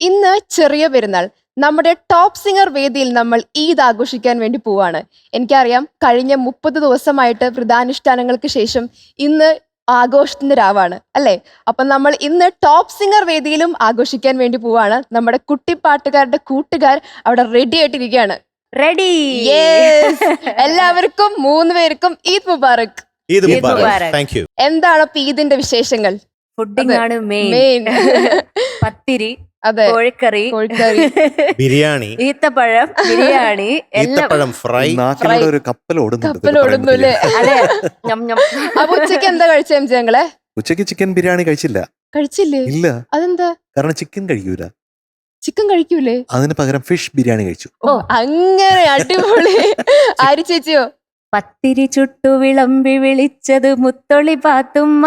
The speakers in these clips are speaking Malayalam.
ഇന്ന് ചെറിയ പെരുന്നാൾ. നമ്മുടെ ടോപ്പ് സിംഗർ വേദിയിൽ നമ്മൾ ഈദ് ആഘോഷിക്കാൻ വേണ്ടി പോവാണ്. എനിക്കറിയാം, കഴിഞ്ഞ 30 ദിവസമായിട്ട് വ്രതാനുഷ്ഠാനങ്ങൾക്ക് ശേഷം ഇന്ന് ആഘോഷത്തിന്റെ രാവാണ് അല്ലേ? അപ്പൊ നമ്മൾ ഇന്ന് ടോപ്പ് സിംഗർ വേദിയിലും ആഘോഷിക്കാൻ വേണ്ടി പോവാണ്. നമ്മുടെ കുട്ടിപ്പാട്ടുകാരുടെ കൂട്ടുകാർ അവിടെ റെഡി ആയിട്ടിരിക്കുകയാണ്. റെഡി. എല്ലാവർക്കും 3 പേർക്കും ഈദ് മുബാറക്. ഈദ് മുബാറക്. Thank you. എന്താണ് അപ്പൊ ഈദിന്റെ വിശേഷങ്ങൾ? ഫുഡിംഗ് ആണ് മെയിൻ. പത്തിരി, അതെ, കോഴിക്കറി, ബിരിയാണി, ഈത്തപ്പഴം, ബിരിയാണി, ഈത്തപ്പഴം ഫ്രൈ. നാക്കിലൂടെ ഒരു കപ്പൽ കപ്പലോടുന്നൂല്ലേ? അതെ. അപ്പൊ ഉച്ചക്ക് എന്താ കഴിച്ച എം ജെ ഞങ്ങളെ? ഉച്ചക്ക് ചിക്കൻ ബിരിയാണി കഴിച്ചില്ലേ? ഇല്ല. അതെന്താ? കാരണം ചിക്കൻ കഴിക്കൂല. ചിക്കൻ കഴിക്കൂലേ? അതിന് പകരം ഫിഷ് ബിരിയാണി കഴിച്ചു. ഓ, അങ്ങനെ അടിപൊളി. ആര് ചേച്ചിയോ? പത്തിരി ചുട്ടു വിളമ്പി വിളിച്ചത് മുത്തൊളി പാത്തുമ്മ.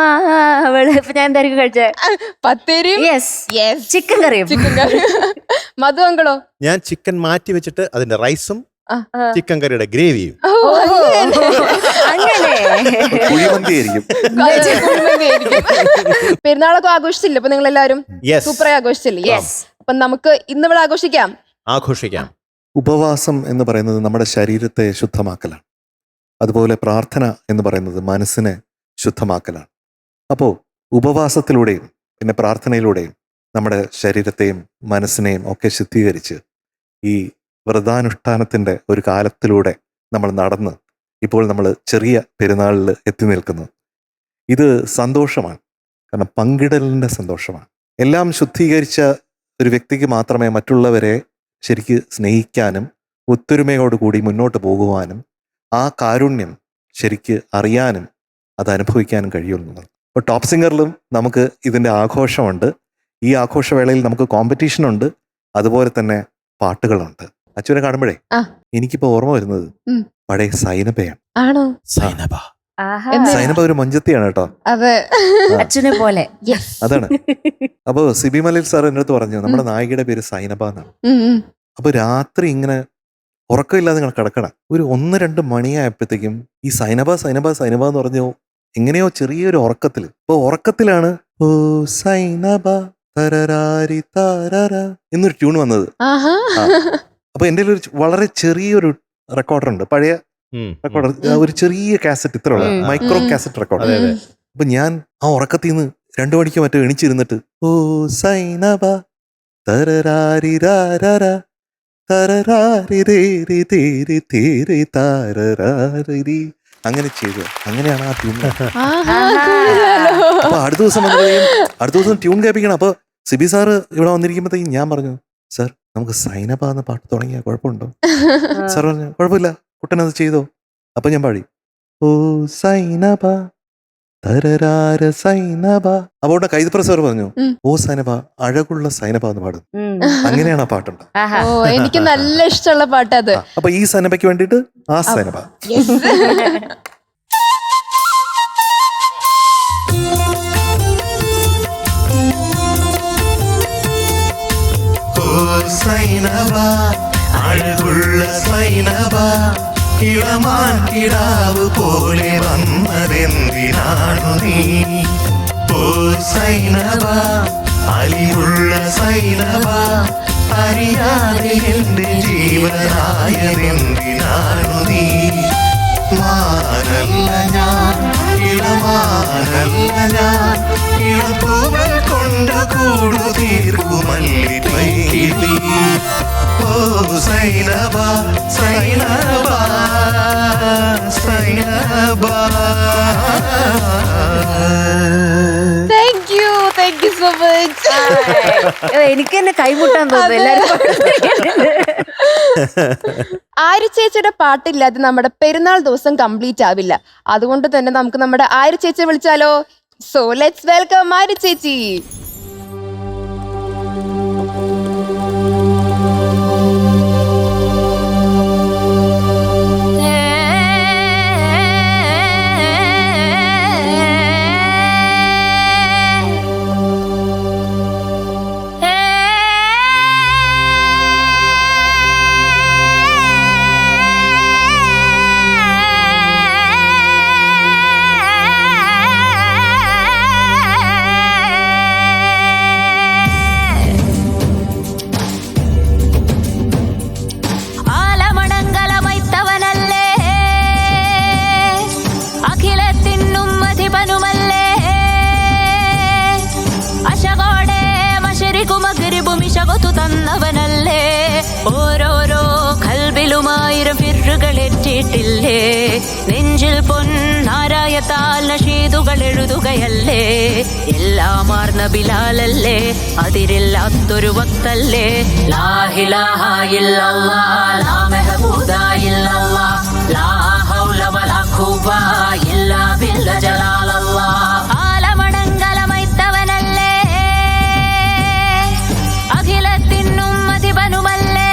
ഞാൻ എന്തായിരിക്കും കഴിച്ചേ? പത്തിരിയും ചിക്കൻ കറിയും. ചിക്കൻ കറി. മധു അങ്കളോ? ഞാൻ ചിക്കൻ മാറ്റി വെച്ചിട്ട് അതിന്റെ റൈസും ചിക്കൻ കറിയുടെ ഗ്രേവിയും. അങ്ങനെ പെരുന്നാളൊക്കെ ആഘോഷിച്ചില്ലേ? അപ്പൊ നിങ്ങൾ എല്ലാവരും സൂപ്പറായി ആഘോഷിച്ചില്ലേ? അപ്പൊ നമുക്ക് ഇന്ന് ഇവിടെ ആഘോഷിക്കാം. ഉപവാസം എന്ന് പറയുന്നത് നമ്മുടെ ശരീരത്തെ ശുദ്ധമാക്കലാണ്. അതുപോലെ പ്രാർത്ഥന എന്ന് പറയുന്നത് മനസ്സിനെ ശുദ്ധമാക്കലാണ്. അപ്പോൾ ഉപവാസത്തിലൂടെയും പിന്നെ പ്രാർത്ഥനയിലൂടെയും നമ്മുടെ ശരീരത്തെയും മനസ്സിനെയും ഒക്കെ ശുദ്ധീകരിച്ച് ഈ വ്രതാനുഷ്ഠാനത്തിൻ്റെ ഒരു കാലത്തിലൂടെ നമ്മൾ നടന്ന് ഇപ്പോൾ നമ്മൾ ചെറിയ പെരുന്നാളിൽ എത്തി നിൽക്കുന്നു. ഇത് സന്തോഷമാണ്. കാരണം പങ്കിടലിൻ്റെ സന്തോഷമാണ്. എല്ലാം ശുദ്ധീകരിച്ച ഒരു വ്യക്തിക്ക് മാത്രമേ മറ്റുള്ളവരെ ശരിക്ക് സ്നേഹിക്കാനും ഒത്തൊരുമയോടുകൂടി മുന്നോട്ട് പോകുവാനും ആ കാരുണ്യം ശരിക്ക് അറിയാനും അത് അനുഭവിക്കാനും കഴിയുള്ളൂ. ഇപ്പോൾ ടോപ്പ് സിംഗറിലും നമുക്ക് ഇതിൻ്റെ ആഘോഷമുണ്ട്. ഈ ആഘോഷവേളയിൽ നമുക്ക് കോമ്പറ്റീഷനുണ്ട്, അതുപോലെ തന്നെ പാട്ടുകളുണ്ട്. അച്ഛനെ കാണുമ്പോഴേ എനിക്കിപ്പോ ഓർമ്മ വരുന്നത് പഴയ സൈനബയാണ്. ആണോ? സൈനബ ഒരു മൊഞ്ചത്തിയാണ് കേട്ടോ. അച്ഛനെ പോലെ. അതാണ്. അപ്പൊ സിബി മലയിൽ സാർ എന്റെ അടുത്ത് പറഞ്ഞു നമ്മുടെ നായികയുടെ പേര് സൈനബ എന്നാണ്. അപ്പൊ രാത്രി ഇങ്ങനെ ഉറക്കമില്ലാതെ നിങ്ങൾ കിടക്കണം. ഒരു 1-2 മണിയായപ്പോഴത്തേക്കും ഈ സൈനബ എന്ന് പറഞ്ഞു എങ്ങനെയോ ചെറിയൊരു ഉറക്കത്തില്. അപ്പൊ ഉറക്കത്തിലാണ് ഓ സൈനബ തരരാരി താരര എന്നൊരു ട്യൂൺ വന്നത്. അപ്പൊ എന്റെ ഒരു വളരെ ചെറിയൊരു റെക്കോർഡറുണ്ട്, പഴയ റെക്കോർഡർ, ഒരു ചെറിയ കാസറ്റ്, ഇത്രയുള്ള മൈക്രോ കാസറ്റ് റെക്കോർഡർ. അപ്പൊ ഞാൻ ആ ഉറക്കത്തിൽ നിന്ന് 2 മണിക്ക് മറ്റോ എണിച്ചിരുന്നിട്ട് ഓ സൈനബ തരരാരി രാര അങ്ങനെ ചെയ്തു. അങ്ങനെയാണ് ആ ട്യൂൺ. അപ്പൊ അടുത്ത ദിവസം ട്യൂൺ കേൾപ്പിക്കണം. അപ്പൊ സിബി സാറ് ഇവിടെ വന്നിരിക്കുമ്പോഴത്തേക്കും ഞാൻ പറഞ്ഞു, സാർ നമുക്ക് സൈനബ എന്ന പാട്ട് തുടങ്ങിയ കുഴപ്പമുണ്ടോ? സാർ പറഞ്ഞു കുഴപ്പമില്ല, കുട്ടനത് ചെയ്തോ. അപ്പൊ ഞാൻ പാടി ഓ സൈനബ തരരാര സൈനബ. അപ്പോൾ കൈതപ്ര സാർ പറഞ്ഞു ഓ സൈനബ അഴകുള്ള സൈനബ എന്ന് പാടും. അങ്ങനെയാണ് ആ പാട്ടുണ്ട്. എനിക്ക് നല്ല ഇഷ്ടമുള്ള പാട്ട് അത്. അപ്പൊ ഈ സൈനബയ്ക്ക് വേണ്ടിയിട്ട് ആ സൈനബ. സൈനബ അഴകുള്ള സൈനബ ഇളമാൻ കിടാവ് പോലെ വന്നതെന്തിനാണു നീ? ഓ സൈനബ അലിവുള്ള സൈനബ അറിയാതെ എന്റെ ജീവനായതെന്തിനാണു നീ? മാനല്ല ഞാൻ, ഇളമാനല്ല ഞാൻ, ഇളപ്പൂവൽ കൊണ്ട് കൂടു തീർക്കുമല്ലിപ്പൈകിളി. ഓ Zainaba Zainaba Zainaba. Thank you so much. എനിക്ക് തന്നെ കൈമുട്ടാൻ തോന്നുന്നു എല്ലാരും. ആര്യ ചേച്ചിയുടെ പാട്ടില്ലാതെ നമ്മുടെ പെരുന്നാൾ ദിവസം കംപ്ലീറ്റ് ആവില്ല. അതുകൊണ്ട് തന്നെ നമുക്ക് നമ്മുടെ ആര്യ ചേച്ചിയെ വിളിച്ചാലോ? സോ ലെറ്റ്സ് വെൽക്കം ആര്യ ചേച്ചി. മിശകൊത്തു തന്നവനല്ലേ. ഓരോരോ കൽബിലുമായിരം ഫിറുകളേറ്റിട്ടില്ലേ. നെഞ്ചിൽ പൊന്നാരായത്താൽ നഷീദുകൾ എഴുതുകയല്ലേ. എല്ലാമാർന്ന ബിലാലല്ലേ, അതിരില്ലാത്തൊരു വക്തല്ലേ. ലാ ഇലാഹ ഇല്ലല്ലാഹ് ലാ മഹബൂദ ഇല്ലല്ലാഹ് ലാ ഹൗല വലാ ഖുവ്വ ഇല്ലാ ബില്ല ജലാലല്ലാഹ്. ആലമണങ്കലമൈത്തവനല്ലേ, അഖിലത്തിനും അധിപനുമല്ലേ.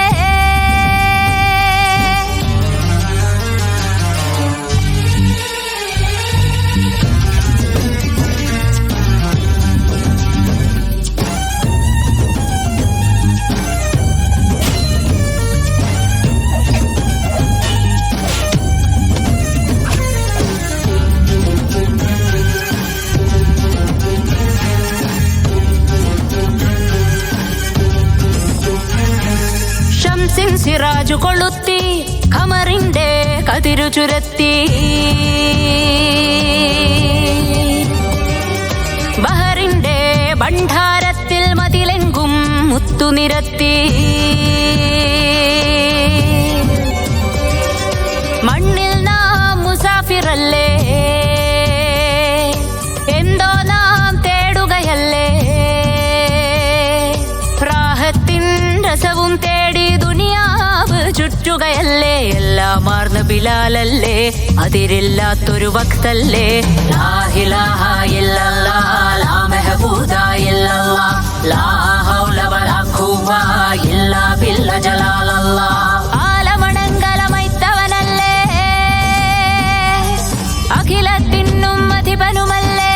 ഷംസിൻ സിറാജു കൊളുത്തി ഖമറിന്റെ കതിരു ചുരത്തി. ബഹറിന്റെ ഭണ്ഡാരത്തിൽ മതിലെങ്കും മുത്തുനിരത്തി. മണ്ണിൽ നാം മുസാഫിറല്ലേ, എന്തോ നാം തേടുകയല്ലേ. പ്രാഹത്തിൻ രസവും തേടി ദുനിയാവ് ചുറ്റുകയല്ലേ. എല്ലാമാർന്ന ബിലാലല്ലേ, അതിരില്ലാത്തൊരു വക്തല്ലേ. ലാ ഇലാഹ ഇല്ലല്ലാഹ് ലാ മഹബൂദ ഇല്ലല്ലാഹ് ലാ ഹൗല വലാ ഖുവ്വ ഇല്ലാ ബില്ല ജലാലല്ലാഹ്. ആലമണങ്കലമൈത്തവനല്ലേ, അഖിലത്തിനും അധിപനുമല്ലേ.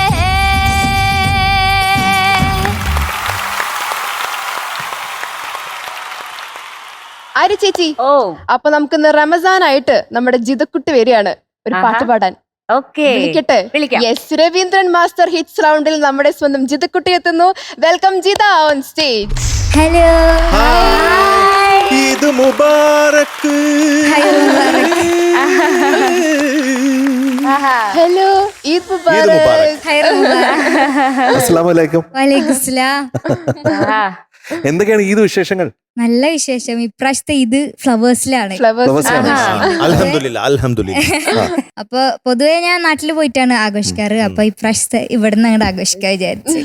ആര്യ ചേച്ചി, ഓ അപ്പൊ നമുക്കിന്ന് റമസാൻ ആയിട്ട് നമ്മുടെ ജിതക്കുട്ടി വരികയാണ് ഒരു പാട്ട് പാടാൻ. ഓക്കെ, വിളിക്കട്ടെ? വിളിക്കാം. യെസ്, രവീന്ദ്രൻ മാസ്റ്റർ ഹിറ്റ്സ് റൗണ്ടിൽ നമ്മുടെ സ്വന്തം ജിതക്കുട്ടി എത്തുന്നു. Welcome Jitha on stage. Hello, Eid Mubarak. Hello, Eid Mubarak. അസ്സലാമു അലൈക്കും. വലൈക്കുസ്സലാം. എന്തൊക്കെയാണ് ഈദ് വിശേഷങ്ങൾ? നല്ല വിശേഷം. ഇപ്രാവശ്യത്തെ ഇത് ഫ്ലവേഴ്സിലാണ്. ഫ്ലവേഴ്സിലാണ്. അൽഹംദുലില്ലാ അൽഹംദുലില്ലാ. അപ്പൊ പൊതുവെ ഞാൻ നാട്ടിൽ പോയിട്ടാണ് ആഘോഷിക്കാറ്. അപ്പൊ ഇപ്രാവശ്യത്തെ ഇവിടുന്ന് അങ്ങോട്ട് ആഘോഷിക്കാൻ വിചാരിച്ചു.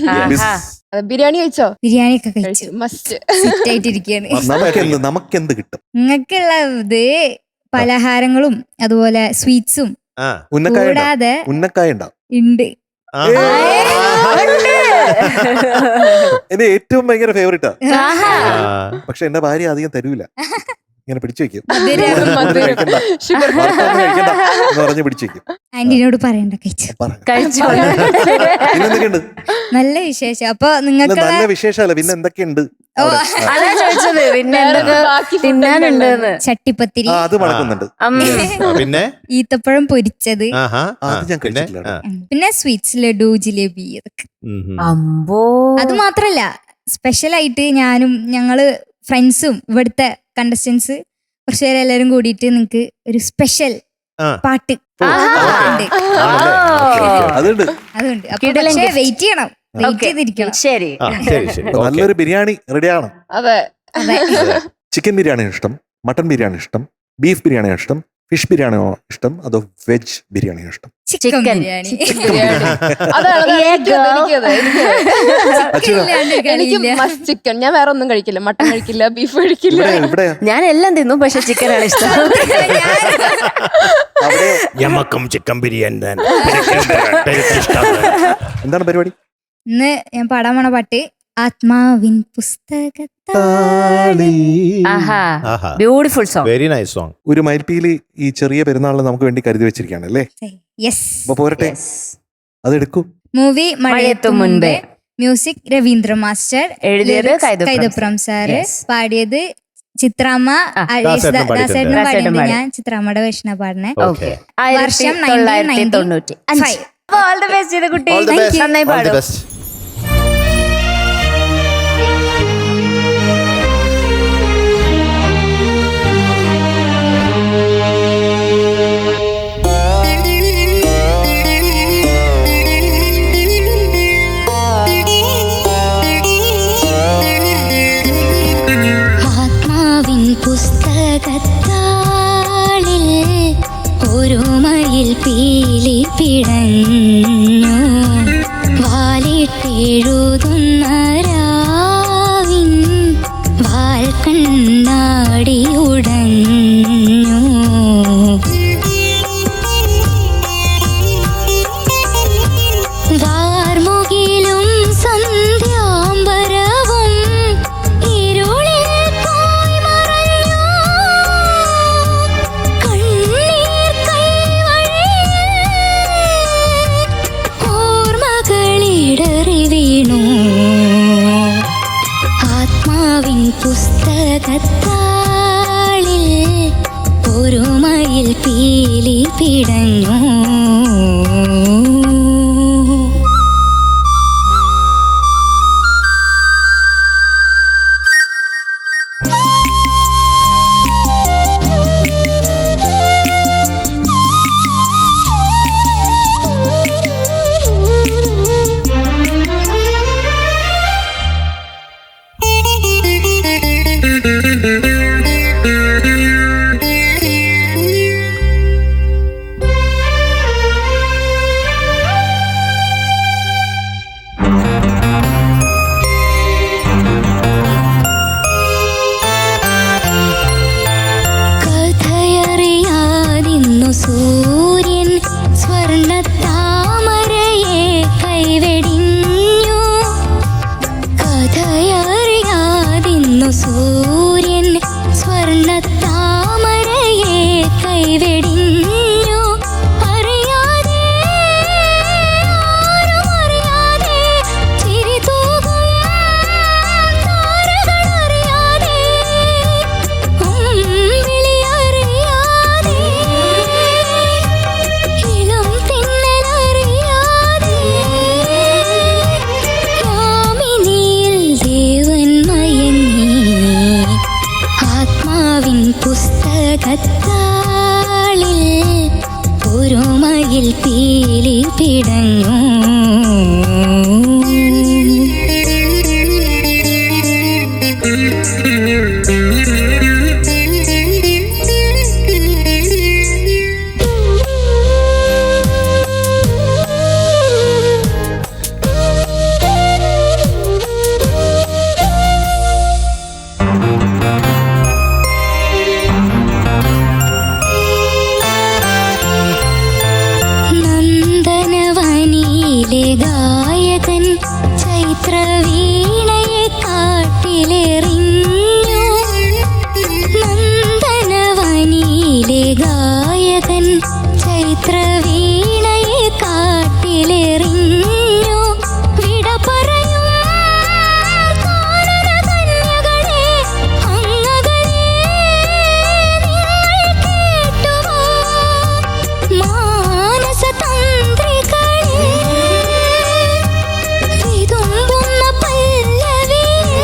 ബിരിയാണി കഴിച്ചോ? ബിരിയാണി ഒക്കെ കഴിച്ചു. മസ്റ്റ്. സെറ്റ് ആയിട്ടിരിക്കുകയാണ്. നമുക്കെന്ത് കിട്ടും? നിങ്ങൾക്കുള്ള ഇത് പലഹാരങ്ങളും അതുപോലെ സ്വീറ്റ്സും കൂടാതെ ഉന്നക്കായ ഉണ്ടാവും. ഉണ്ട്. എന്റെ ഏറ്റവും ഭയങ്കര ഫേവറേറ്റാ. പക്ഷെ എന്റെ ഭാര്യ അധികം തരൂല, ഇങ്ങനെ പിടിച്ചു വെക്കും. പറഞ്ഞ് പിടിച്ചു വെക്കും. ആന്റിനോട് പറയണ്ട, കഴിച്ചു. പിന്നെന്തൊക്കെയുണ്ട്? നല്ല വിശേഷം. അപ്പൊ നിങ്ങൾക്ക് നല്ല വിശേഷമല്ല, പിന്നെ എന്തൊക്കെയുണ്ട്? അതാ ചോദിച്ചത്, പിന്നെ എന്തൊക്കെ തിന്നാനുണ്ടെന്ന്. ചട്ടിപ്പത്തിരി, അത് മണക്കുന്നുണ്ട്. പിന്നെ ഈത്തപ്പഴം പൊരിച്ചത്, അത് ഞാൻ കഴിച്ചിട്ടില്ല. പിന്നെ സ്വീറ്റ്സ്, ലഡു, ജിലേബി, അതൊക്കെ. അമ്പോ, അത് മാത്രല്ല, സ്പെഷ്യൽ ആയിട്ട് ഞാനും ഞങ്ങള് ഫ്രണ്ട്സും ഇവിടുത്തെ കണ്ടസ്റ്റൻസ് കുറച്ചു പേരെ എല്ലാരും കൂടിയിട്ട് നിങ്ങക്ക് ഒരു സ്പെഷ്യൽ പാട്ട് ഉണ്ട്. അതുണ്ട്. അതുണ്ട്. പക്ഷേ വെയിറ്റ് ചെയ്യണം, വെയിറ്റ് ചെയ്തിരിക്കണം. ശരി. നല്ലൊരു ബിരിയാണി റെഡിയാണ്. അതെ, ചിക്കൻ ബിരിയാണി ഇഷ്ടം, മട്ടൺ ബിരിയാണി ഇഷ്ടം, ബീഫ് ബിരിയാണി ഇഷ്ടം, ഫിഷ് ബിരിയാണിയോ ഇഷ്ടം, അതോ വെജ് ബിരിയാണിയോ ഇഷ്ടം? ചിക്കൻ ബിരിയാണി. എനിക്ക് മസ്റ്റ് ചിക്കൻ. ഞാൻ വേറെ ഒന്നും കഴിക്കില്ല. മട്ടൺ കഴിക്കില്ല, ബീഫ് കഴിക്കില്ല. ഞാൻ എല്ലാം തിന്നു, പക്ഷെ ചിക്കനാണ് ഇഷ്ടം. ഞമ്മക്കും ചിക്കൻ ബിരിയാണി തന്നെ. എന്താണ് പരിപാടി? ഇന്ന് ഞാൻ പാടാൻ പോണ പാട്ട് ആത്മാവിൻ പുസ്തകത്താളി. Beautiful song, very nice song. ഒരു മയിൽപ്പീലി ഈ ചെറിയ പെരുന്നാളിന് നമുക്ക് വേണ്ടി കരുതി വെച്ചിരിക്കുകയാണ് അല്ലേ? യെസ്. അപ്പൊ പോരട്ടെ, അതെടുക്കൂ. മൂവി മഴയെത്തും മുൻപേ, മ്യൂസിക് രവീന്ദ്ര മാസ്റ്റർ, എഴുതിയത് കൈതപ്രം സാറ്, പാടിയത് ചിത്രാമ്മ. ദാസേട്ടനും പാടിയത് ഞാൻ ചിത്രാമ്മയുടെ വേഷന പാടുന്നേ. വർഷം 1995. ഓൾ ദി ബെസ്റ്റ് ചെയ്ത കുട്ടി, നന്നായി പാടും. പുസ്തകത്താളിൽ ഒരു മയിൽ പീലി പിടഞ്ഞു. വാലിട്ടെഴുതുന്ന രാവിൻ വാൽ കണ്ണാടി ഉടഞ്ഞു. വാർമുകിലും സന്ധ്യാംബരവും ഇരുളിൽ പോയി മറഞ്ഞു. കണ്ണീർ കൈവഴിയിൽ ഓർമ്മകളിടറി വീണു. ആത്മാവിൻ പുസ്തകത്താളിൽ ഒരു മയിൽ പീലി പിടഞ്ഞു. കഥയറിയാതിന്നു സൂര്യൻ സ്വർണ്ണത്താമരയെ കൈവെടിഞ്ഞു. കഥയറിയാതിന്നു സൂര്യൻ സ്വർണ്ണത്താമരയെ കൈവെടിഞ്ഞു. അറിയാതെ ആരും അറിയാതെ ചിരി തൂകും താരകളറിയാതെ വിളിയറിയാതെ ഇളം തിന്നലറിയാതെ യാമിനിയിൽ ദേവൻ മയങ്ങി. ആത്മാവിൻ പുസ്തകത്താളിൽ ഒരു മയിൽ പീലി പിടഞ്ഞു. നന്ദനവനിയിലെ ഗായകൻ ചൈത്രവീണയെ കാട്ടിലെറിഞ്ഞു. നന്ദനവനിയിലെ ഗായകൻ ചൈത്രവീണയെ കാട്ടിലെറിഞ്ഞു. വിട പറയും കാനനകന്യകളെ അങ്ങകലെ നിങ്ങൾ കേട്ടുവോ? മാനസതന്ത്രികളെ വിതുമ്പുന്ന പല്ലവിയിൽ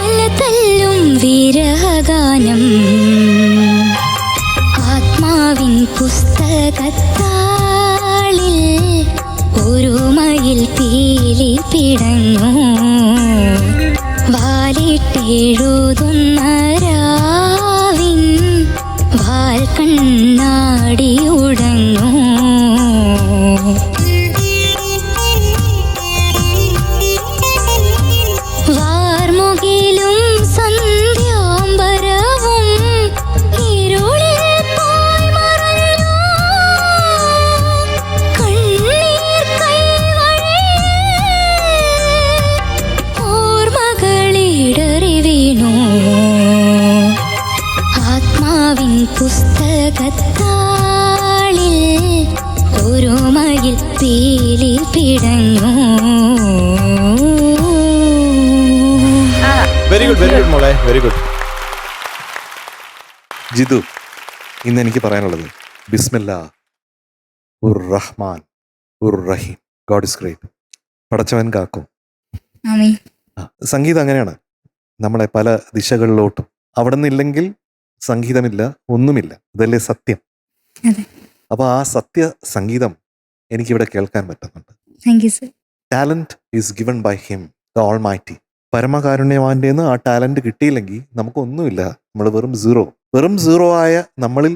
അലതല്ലും വിരഹഗാനം. ആത്മാവിൻ പുസ്തകത്താളിൽ ഒരു മയിൽ പീലി പിടഞ്ഞു. വാലിട്ടെഴുതുന്ന രാവിൻ വാൽ കണ്ണാടി ഉടഞ്ഞു. വാർമുകിലും സന്ധ്യാംബരവും ഇരുളിൽ പോയി മറഞ്ഞു. കണ്ണീർ കൈവഴിയിൽ ഓർമ്മകളിടറി വീണു. ആത്മാവിൻ പുസ്തകത്താളിൽ ഒരു മയിൽ പീലി പിടഞ്ഞു. വെരി ഗുഡ് മോളെ, വെരി ഗുഡ്. ജിതു, ഇന്ന് എനിക്ക് പറയാനുള്ളത് ബിസ്മില്ലാ ഉർ റഹ്മാൻ ഉർ റഹീം. God is great. പടച്ചവൻ കാക്കും. ആമീൻ. സംഗീതം അങ്ങനെയാണ്, നമ്മളെ പല ദിശകളിലോട്ടും. അവിടെ നിന്നില്ലെങ്കിൽ സംഗീതമില്ല, ഒന്നുമില്ല. ഇതല്ലേ സത്യം. അപ്പൊ ആ സത്യ സംഗീതം എനിക്കിവിടെ കേൾക്കാൻ പറ്റുന്നുണ്ട്. Thank you sir. Talent is given by him, the almighty. പരമകാരുണ്യവാൻ്റെ ആ ടാലന്റ് കിട്ടിയില്ലെങ്കിൽ നമുക്കൊന്നുമില്ല. നമ്മൾ വെറും സീറോ ആയ നമ്മളിൽ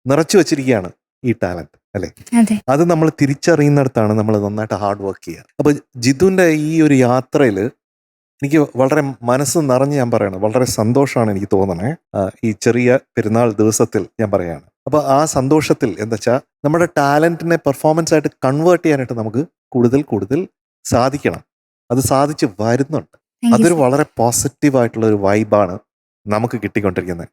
നിറച്ചു വെച്ചിരിക്കുകയാണ് ഈ ടാലന്റ്, അല്ലെ? അത് നമ്മൾ തിരിച്ചറിയുന്നിടത്താണ് നമ്മൾ നന്നായിട്ട് ഹാർഡ് വർക്ക് ചെയ്യുക. അപ്പൊ ജിതുവിന്റെ ഈ ഒരു യാത്രയിൽ എനിക്ക് വളരെ മനസ്സ് നിറഞ്ഞ് ഞാൻ പറയണം, വളരെ സന്തോഷമാണ് എനിക്ക് തോന്നണേ. ഈ ചെറിയ പെരുന്നാൾ ദിവസത്തിൽ ഞാൻ പറയാണ്. അപ്പൊ ആ സന്തോഷത്തിൽ എന്താ വെച്ചാൽ നമ്മുടെ ടാലന്റിനെ പെർഫോമൻസ് ആയിട്ട് കൺവേർട്ട് ചെയ്യാനായിട്ട് നമുക്ക് കൂടുതൽ സാധിക്കണം. അത് സാധിച്ച് വരുന്നുണ്ട്. അതൊരു വളരെ പോസിറ്റീവായിട്ടുള്ള ഒരു വൈബാണ് നമുക്ക് കിട്ടിക്കൊണ്ടിരിക്കുന്നത്,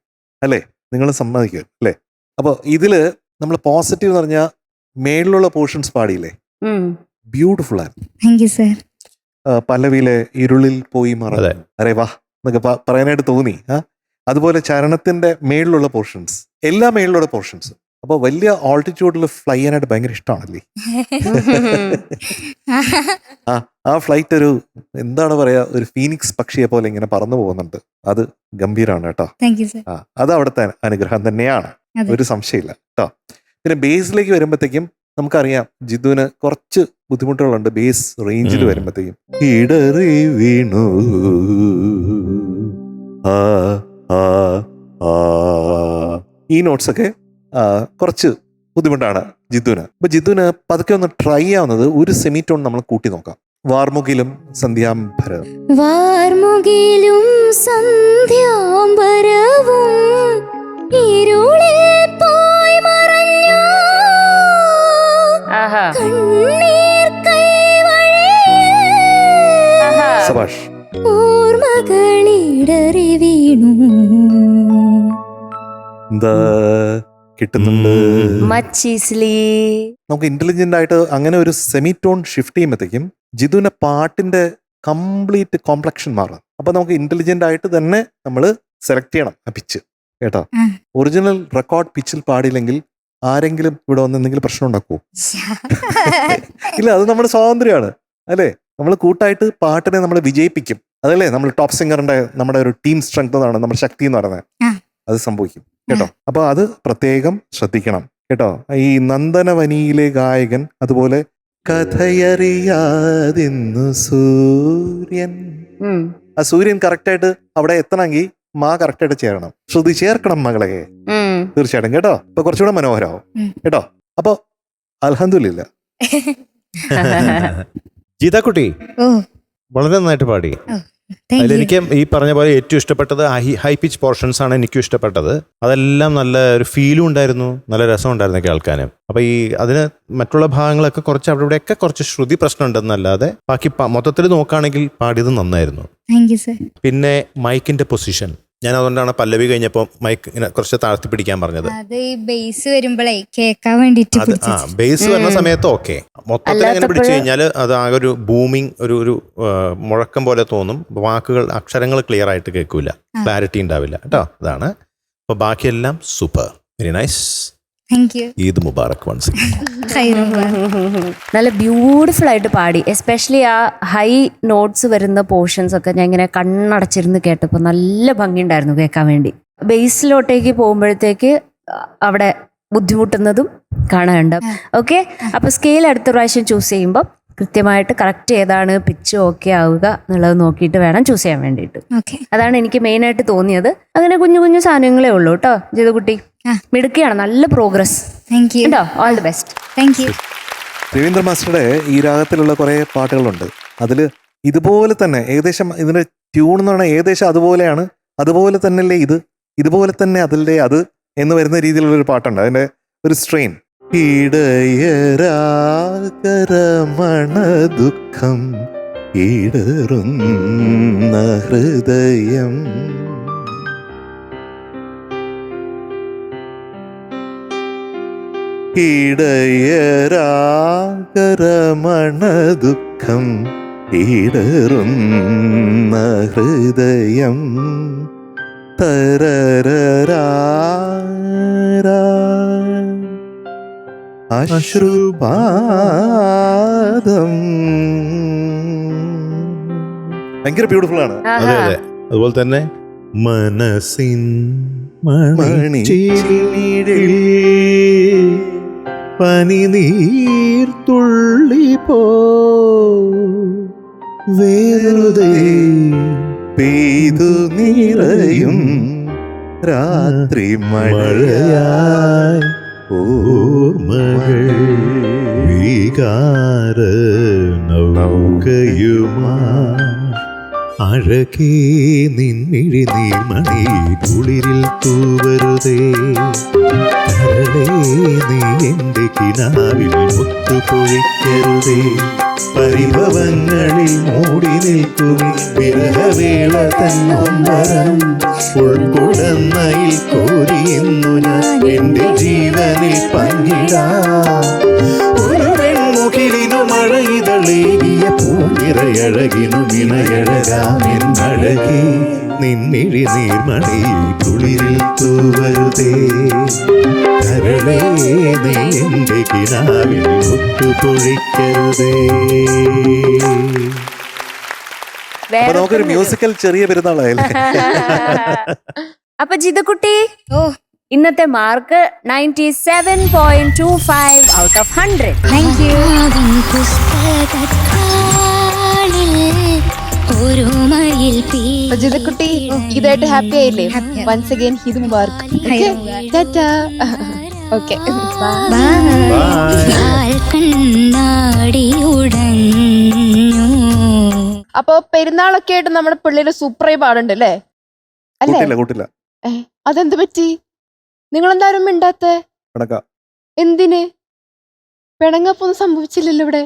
അല്ലേ? നിങ്ങൾ സമ്മതിക്കും അല്ലേ? അപ്പോൾ ഇതില് നമ്മൾ പോസിറ്റീവ് എന്ന് പറഞ്ഞാൽ മേളിലുള്ള പോർഷൻസ് പാടിയില്ലേ, ബ്യൂട്ടിഫുൾ ആണ്. പല്ലവിയിലെ ഇരുളിൽ പോയി മറ അരേ വാ എന്നൊക്കെ പറയാനായിട്ട് തോന്നി. അതുപോലെ ചരണത്തിന്റെ മേളിലുള്ള പോർഷൻസ്, എല്ലാ മേളിലുള്ള പോർഷൻസും. അപ്പോൾ വലിയ ഓൾട്ടിറ്റ്യൂഡിൽ ഫ്ലൈ ചെയ്യാനായിട്ട് ഭയങ്കര ഇഷ്ടമാണല്ലേ? ആ ഫ്ലൈറ്റ് ഒരു എന്താണ് പറയാ, ഒരു ഫീനിക്സ് പക്ഷിയെ പോലെ ഇങ്ങനെ പറന്നു പോകുന്നുണ്ട്. അത് ഗംഭീരമാണ് കേട്ടോ. അത് അവിടുത്തെ അനുഗ്രഹം തന്നെയാണ്, ഒരു സംശയമില്ല കേട്ടോ. പിന്നെ ബേസിലേക്ക് വരുമ്പോഴത്തേക്കും നമുക്കറിയാം ജിതുവിന് കുറച്ച് ബുദ്ധിമുട്ടുകളുണ്ട്. ബേസ് റേഞ്ചിൽ വരുമ്പോഴത്തേക്കും ഇടറി വീണു ഈ നോട്ട്സ് ഒക്കെ കുറച്ച് ബുദ്ധിമുട്ടാണ് ജിതുവിന്. അപ്പൊ ജിതുവിന് പതുക്കെ ഒന്ന് ട്രൈ ആവുന്നത് ഒരു സെമിറ്റോൺ നമ്മൾ കൂട്ടി നോക്കാം. വാർമുകിലും സന്ധ്യാംബരം, വാർമുകിലും സന്ധ്യാംബരവും ഇരുളിൽ പോയി മറഞ്ഞു, കണ്ണീർ കൈവഴിയിൽ സബാഷ് ഓർമ്മകളിടറി വീണു. എന്താ കിട്ടുന്നുണ്ട്? നമുക്ക് ഇന്റലിജന്റ് ആയിട്ട് അങ്ങനെ ഒരു സെമിറ്റോൺ ഷിഫ്റ്റ് ചെയ്യുമ്പോഴത്തേക്കും ജിതുവിന്റെ പാട്ടിന്റെ കംപ്ലീറ്റ് കോംപ്ലക്ഷൻ മാറും. അപ്പൊ നമുക്ക് ഇന്റലിജന്റ് ആയിട്ട് തന്നെ നമ്മൾ സെലക്ട് ചെയ്യണം ആ പിച്ച് കേട്ടോ. ഒറിജിനൽ റെക്കോർഡ് പിച്ചിൽ പാടിയില്ലെങ്കിൽ ആരെങ്കിലും ഇവിടെ വന്ന് എന്തെങ്കിലും പ്രശ്നം ഉണ്ടാക്കുമോ? ഇല്ല, അത് നമ്മുടെ സ്വാതന്ത്ര്യമാണ്, അല്ലേ? നമ്മൾ കൂട്ടായിട്ട് പാട്ടിനെ നമ്മൾ വിജയിപ്പിക്കും. അതല്ലേ നമ്മൾ ടോപ്പ് സിംഗറിന്റെ നമ്മുടെ ഒരു ടീം സ്ട്രെങ്ത് എന്നാണ്, നമ്മുടെ ശക്തി എന്ന് പറയുന്നത്. അത് സംഭവിക്കും കേട്ടോ. അപ്പൊ അത് പ്രത്യേകം ശ്രദ്ധിക്കണം കേട്ടോ. ഈ നന്ദനവനിയിലെ ഗായകൻ, അതുപോലെ കഥയറിയാതിന്നു സൂര്യൻ, ആ സൂര്യൻ കറക്റ്റായിട്ട് അവിടെ എത്തണമെങ്കിൽ മാ കറക്റ്റായിട്ട് ചേരണം, ശ്രുതി ചേർക്കണം മകളെ, തീർച്ചയായിട്ടും കേട്ടോ. അപ്പൊ കുറച്ചുകൂടെ മനോഹരമാവും കേട്ടോ. അപ്പൊ അൽഹംദുലില്ലാ. ഗീതാക്കുട്ടി വളരെ നന്നായിട്ട് പാടി. അതിലെനിക്ക് ഈ പറഞ്ഞ പോലെ ഏറ്റവും ഇഷ്ടപ്പെട്ടത് ഹൈ പിച്ച് പോർഷൻസ് ആണ് എനിക്കും ഇഷ്ടപ്പെട്ടത്. അതെല്ലാം നല്ല ഒരു ഫീലും ഉണ്ടായിരുന്നു, നല്ല രസം ഉണ്ടായിരുന്നു കേൾക്കാനും. അപ്പൊ ഈ അതിന് മറ്റുള്ള ഭാഗങ്ങളൊക്കെ കുറച്ച് അവിടെ ഇവിടെയൊക്കെ കുറച്ച് ശ്രുതി പ്രശ്നം ഉണ്ടെന്നല്ലാതെ ബാക്കി മൊത്തത്തിൽ നോക്കുകയാണെങ്കിൽ പാടിയത് നന്നായിരുന്നു. പിന്നെ മൈക്കിന്റെ പൊസിഷൻ, ഞാൻ അതുകൊണ്ടാണ് പല്ലവി കഴിഞ്ഞപ്പോൾ മൈക്ക് ഇങ്ങനെ കുറച്ച് താഴ്ത്തി പിടിക്കാൻ പറഞ്ഞത്. ബേസ് വരുമ്പോഴേ കേൾക്കാൻ വേണ്ടിട്ട് ബേസ് വരുന്ന സമയത്ത് ഓക്കെ, മൊത്തത്തിൽ അങ്ങനെ പിടിച്ചു കഴിഞ്ഞാൽ അത് ആകെ ഒരു ബൂമിങ്, ഒരു മുഴക്കം പോലെ തോന്നും. വാക്കുകൾ, അക്ഷരങ്ങൾ ക്ലിയർ ആയിട്ട് കേൾക്കൂല, ക്ലാരിറ്റി ഉണ്ടാവില്ല കേട്ടോ. അതാണ്. അപ്പൊ ബാക്കിയെല്ലാം super, very nice. Eid Mubarak വൺസ്. നല്ല ബ്യൂട്ടിഫുൾ ആയിട്ട് പാടി. എസ്പെഷ്യലി ആ ഹൈ നോട്ട്സ് വരുന്ന പോർഷൻസ് ഒക്കെ ഞാൻ ഇങ്ങനെ കണ്ണടച്ചിരുന്ന് കേട്ടപ്പോൾ നല്ല ഭംഗിയുണ്ടായിരുന്നു കേൾക്കാൻ വേണ്ടി. ബേസിലോട്ടേക്ക് പോകുമ്പോഴത്തേക്ക് അവിടെ ബുദ്ധിമുട്ടുന്നതും കാണാനുണ്ട്. ഓക്കെ, അപ്പൊ സ്കെയിൽ അടുത്ത പ്രാവശ്യം ചൂസ് ചെയ്യുമ്പോൾ കൃത്യമായിട്ട് കറക്റ്റ് ഏതാണ് പിച്ച് ഓക്കെ ആവുക എന്നുള്ളത് നോക്കിയിട്ട് വേണം ചൂസ് ചെയ്യാൻ വേണ്ടിയിട്ട്. അതാണ് എനിക്ക് മെയിനായിട്ട് തോന്നിയത്. അങ്ങനെ കുഞ്ഞു കുഞ്ഞു സാധനങ്ങളേ ഉള്ളൂ കേട്ടോ. ജിതുകുട്ടി മിടുക്കിയാണ്, നല്ല പ്രോഗ്രസ്. കേട്ടോ, ഓൾ ദി ബെസ്റ്റ്. രവീന്ദ്ര മാസ്റ്ററുടെ ഈ രാഗത്തിലുള്ള കുറെ പാട്ടുകളുണ്ട്. അതില് ഇതുപോലെ തന്നെ ഏകദേശം ഇതിന്റെ ട്യൂൺ എന്ന് പറഞ്ഞാൽ ഏകദേശം അതുപോലെയാണ്. അതുപോലെ തന്നെയല്ലേ ഇത്, ഇതുപോലെ തന്നെ അതല്ലേ അത് എന്ന് വരുന്ന രീതിയിലുള്ള ഒരു പാട്ടുണ്ട്. അതിന്റെ ഒരു സ്ട്രെയിൻ. ഇടയരാകരമണ ദുഃഖം ഇടറുന്ന ഹൃദയം, ഇടയരാകരമണ ദുഃഖം ഇടറുന്ന ഹൃദയം, തരരരാ അശ്രുപാദം. ഭയങ്കര ബ്യൂട്ടിഫുൾ ആണ്. അതെ അതെ. അതുപോലെ തന്നെ മനസ്സിൻ മണിച്ചിരിയിൽ പനിനീർത്തുള്ളി പോ വെറുതെ പെയ്തു നിറയും രാത്രി മഴയായി ഓർമ്മകൾ വികാര നൗകയുമാ അഴകേ നിൻമിഴി നീർമണി കുളിരിൽ തൂവരുതേ കരളേ നീ എൻ്റെ കിനാവിൽ മുത്തുപൊഴിക്കരുതേ പരിഭവങ്ങളിൽ മൂടി നിൽക്കുമി വിരഹവേള തന്നൊമ്പരം ഉൾക്കുടന്നയിൽ കോരിയെന്നു ഞാൻ എൻ്റെ ജീവനിൽ പങ്കിടാം ഒരു പെൺമുകിലിനു മഴയിതളേകിയ പൂനിറയഴകിനു വിനയഴകാമെന്നഴകി നിൻമിഴി നീർമണി കുളിരിൽ തൂവരുതേ കരളേ നീ എൻ്റെ കിനാവിൽ മുത്തുപൊഴിക്കരുതേ. അപ്പൊ നമുക്കൊരു മ്യൂസിക്കൽ ചെറിയ പെരുന്നാളായല്ലേ? അപ്പൊ ജിതക്കുട്ടി, ഓ ഇന്നത്തെ mark 97.25 out of 100. Thank you. ഒരു മയിൽ അപ്പൊ ജിതക്കുട്ടി ഇതായിട്ട് ഹാപ്പി ആയില്ലേ? Once again Eid Mubarak. Tata. Okay, കണ്ണാടിയുടഞ്ഞു. അപ്പൊ പെരുന്നാളൊക്കെ ആയിട്ട് നമ്മുടെ പിള്ളേര് സൂപ്പറായി പാടുണ്ട് അല്ലേ? അല്ലേ? കൂട്ടില്ല അതെന്ത് പറ്റി? നിങ്ങളെന്താരും മിണ്ടാത്ത? കണക്കാ. എന്തിന്? പിണങ്ങപ്പൊന്നും സംഭവിച്ചില്ലല്ലോ ഇവിടെ.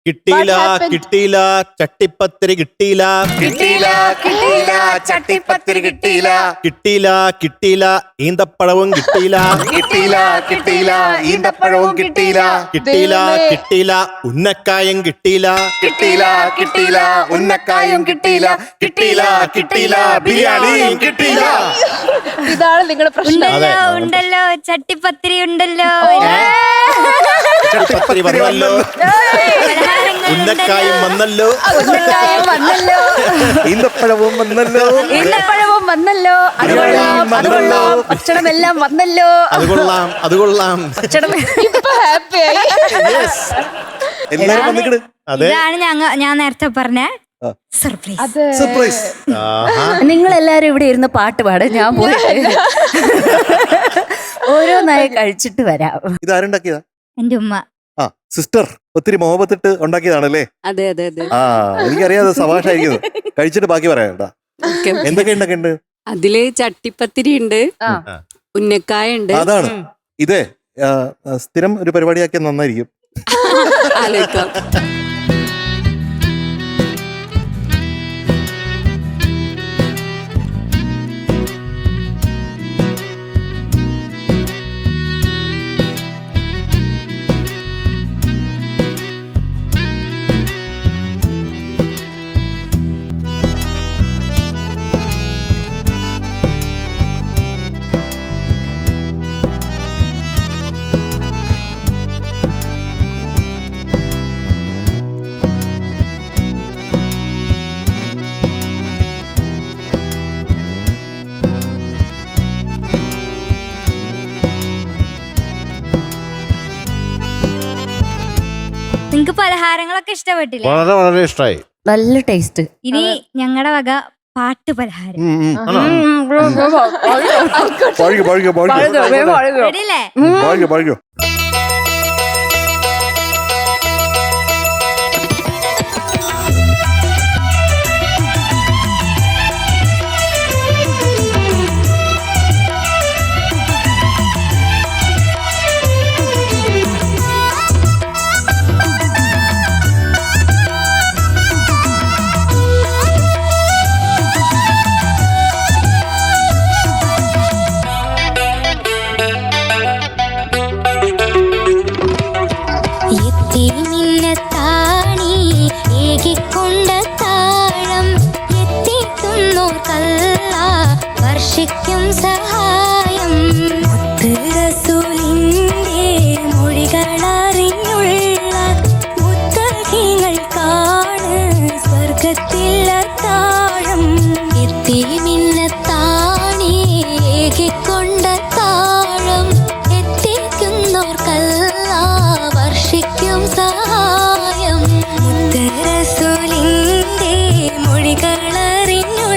കിട്ടിയില്ല What happened? കിട്ടിയില്ല ചട്ടിപ്പത്തിരി കിട്ടിയില്ല കിട്ടിയില്ല കിട്ടിയില്ല ചട്ടിപ്പത്തിരി കിട്ടിയില്ല കിട്ടിയില്ല കിട്ടിയില്ല ഈന്തപ്പഴവും കിട്ടിയില്ല കിട്ടിയില്ല കിട്ടിയില്ല ഈന്തപ്പഴവും കിട്ടിയില്ല കിട്ടിയില്ല കിട്ടിയില്ല ഉന്നക്കായം കിട്ടിയില്ല കിട്ടിയില്ല കിട്ടിയില്ല ഉന്നക്കായും കിട്ടിയില്ല കിട്ടിയില്ല കിട്ടിയില്ല ബിരിയാണിയും കിട്ടിയില്ല. ഇതാണ് നിങ്ങളുടെ പ്രശ്നം. അതെ. ഉണ്ടല്ലോ ചട്ടിപ്പത്തിരി ഉണ്ടല്ലോ, ചട്ടിപ്പത്തിരി വന്നല്ലോ, ഉന്നക്കായം വന്നല്ലോ, വന്നല്ലോ, ഈന്തപ്പഴവും വന്നല്ലോ, ഈന്തപ്പഴവും വന്നല്ലോ, ഭക്ഷണമെല്ലാം വന്നല്ലോ. അത് കൊള്ളാം അത് കൊള്ളാം. ഇപ്പൊ ഹാപ്പിയായി. എല്ലാരും വന്നിക്കണ്. അതെ, ഇതാണ് ഞാൻ നേരത്തെ പറഞ്ഞ സർപ്രൈസ്. അത് സർപ്രൈസ്. ആഹാ. നിങ്ങൾ എല്ലാരും ഇവിടെ ഇരുന്ന് പാട്ട് പാടും, ഞാൻ പോയിട്ട് ഓരോന്നായി കഴിച്ചിട്ട് വരാം. ഇതാരുണ്ടാക്കിയതാ? എന്റെ ഉമ്മ. ആ സിസ്റ്റർ ഒത്തിരി മോഹത്തിട്ട് ഉണ്ടാക്കിയതാണല്ലേ? അതെ അതെ അതെ. ആ എനിക്കറിയാതെ സഭാഷായിരിക്കുന്നു. കഴിച്ചിട്ട് ബാക്കി പറയാം കേട്ടാ. എന്തൊക്കെ ഉണ്ടാക്കിണ്ട്? അതില് ചട്ടിപ്പത്തിരി ഉണ്ട്, ആ. ഉന്നക്കായ ഉണ്ട്. അതാണ് ഇതേ സ്ഥിരം ഒരു പരിപാടിയാക്കിയ നന്നായിരിക്കും. ആലോചിക്കാം. നിങ്ങക്ക് പലഹാരങ്ങളൊക്കെ ഇഷ്ടപ്പെട്ടില്ലേ? വളരെ വളരെ ഇഷ്ടമായി. നല്ല ടേസ്റ്റ്. ഇനി ഞങ്ങളുടെ വക പാട്ട് പലഹാരം. റെഡിയല്ലേ? മിന്നത്താണി ഏകിക്കൊണ്ട താഴം എത്തിക്കുന്നോർക്കല്ല വർഷിക്കും സഹായം. റസൂലിന്റെ മൊഴികളറിഞ്ഞുള്ള മുത്തഖികൾക്കാണ് സ്വർഗത്തിൽ താഴം. എത്തി മിന്നത്താണി ഏകിക്കൊണ്ട താഴം എത്തിക്കുന്നോർക്കല്ല വർഷിക്കും സഹായം. മുത്തറസൂലിന്റെ മൊഴികളറിഞ്ഞു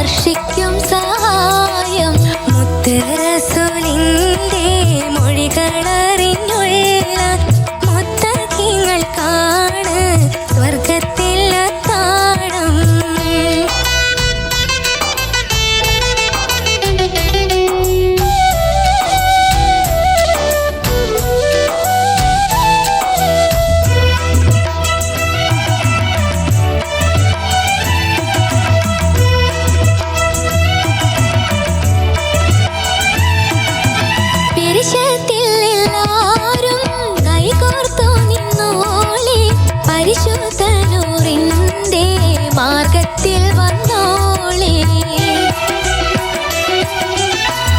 വർഷിക്കും സഹായം മുത്ത് റസൂലിന്റെ മൊഴികളറിഞ്ഞുള്ള മുത്തഖികൾക്കാണ് സ്വർഗത്തിൽ അത്താഴം. പിരിശത്തിൽ എല്ലാരും കൈകോർത്തു നിന്നോളി പരിശുദ്ധ നൂറിന്റെ മാർഗത്തിൽ വന്നോളി.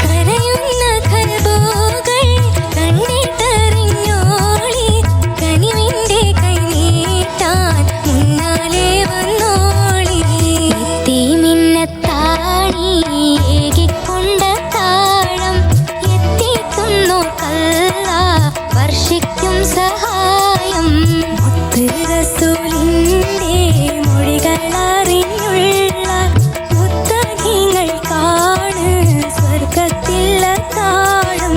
കരയുന്ന കൽബുകൾ കണ്ടിട്ടറിഞ്ഞോളി കനിവിന്റെ കൈ നീട്ടാൻ മുന്നാലെ വന്നോളി. തീമിന്നത്താണി ഏകിക്കൊണ്ട താഴം എത്തിക്കുന്നു കല്ല വർഷിക്കും സഹായം മുത്ത് റസൂലിന്റെ മൊഴികളറിഞ്ഞുള്ള മുത്തഖികൾക്കാണ് സ്വർഗത്തിൽ അത്താഴം.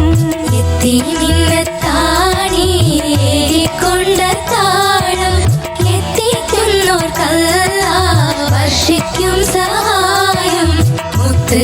എത്തിമിന്നത്താണി ഏകിക്കൊണ്ട താഴം എത്തിക്കുന്നോർക്കല്ല വർഷിക്കും സഹായം മുത്ത്